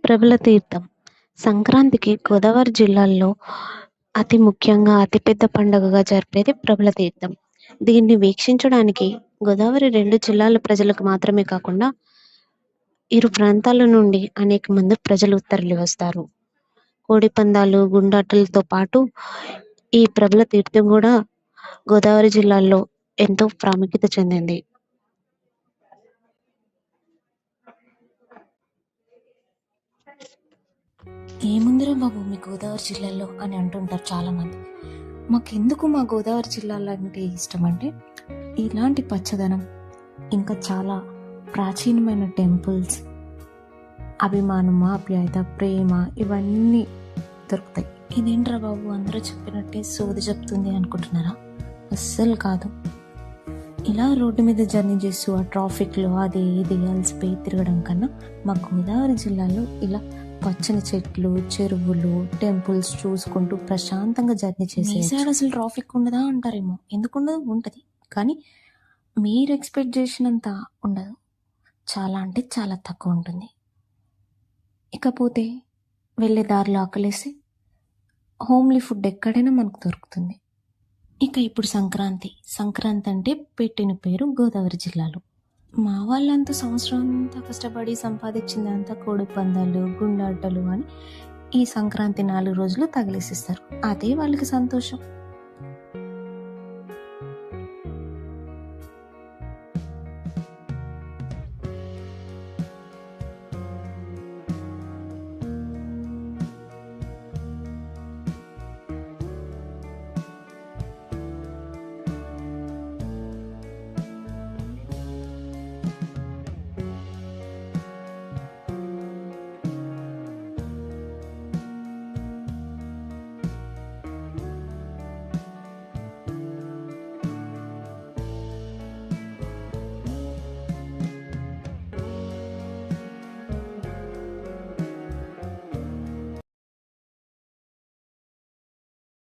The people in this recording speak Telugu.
ప్రబల తీర్థం. సంక్రాంతికి గోదావరి జిల్లాల్లో అతి ముఖ్యంగా అతిపెద్ద పండుగగా జరిపేది ప్రబల తీర్థం. దీన్ని వీక్షించడానికి గోదావరి 2 జిల్లాల ప్రజలకు మాత్రమే కాకుండా ఇరు ప్రాంతాల నుండి అనేక మంది ప్రజలు తరలివస్తారు. కోడిపందాలు, గుండాటలతో పాటు ఈ ప్రబల తీర్థం కూడా గోదావరి జిల్లాల్లో ఎంతో ప్రాముఖ్యత చెందింది. ఏముందిరా బాబు మీ గోదావరి జిల్లాలో అని అంటుంటారు చాలామంది. మాకెందుకు మా గోదావరి జిల్లాలో అంటే ఇష్టం అంటే ఇలాంటి పచ్చదనం, ఇంకా చాలా ప్రాచీనమైన టెంపుల్స్, అభిమానం, ఆప్యాయత, ప్రేమ ఇవన్నీ దొరుకుతాయి. ఇదేంట్రా బాబు అందరూ చెప్పినట్టే సోది చెప్తుంది అనుకుంటున్నారా? అస్సలు కాదు. ఇలా రోడ్డు మీద జర్నీ చేస్తూ ఆ ట్రాఫిక్లో అది ఇది అలసిపోయి తిరగడం కన్నా మా గోదావరి జిల్లాలో ఇలా పచ్చని చెట్లు, చెరువులు, టెంపుల్స్ చూసుకుంటూ ప్రశాంతంగా జర్నీ చేసే సైడ్ అసలు ట్రాఫిక్ ఉండదా అంటారేమో. ఎందుకుండదు? ఉంటుంది. కానీ మీరు ఎక్స్పెక్ట్ చేసినంత ఉండదు. చాలా అంటే చాలా తక్కువ ఉంటుంది. ఇకపోతే వెళ్ళే దారిలో ఆకలేసి హోమ్లీ ఫుడ్ ఎక్కడైనా మనకు దొరుకుతుంది. ఇక ఇప్పుడు సంక్రాంతి అంటే పెట్టిన పేరు గోదావరి జిల్లాలో. మా వాళ్ళంతా సంవత్సరం అంతా కష్టపడి సంపాదించిందంతా కోడి పందాలు, గుండాటలు అని ఈ సంక్రాంతి 4 రోజులు తగిలేసిస్తారు. అదే వాళ్ళకి సంతోషం.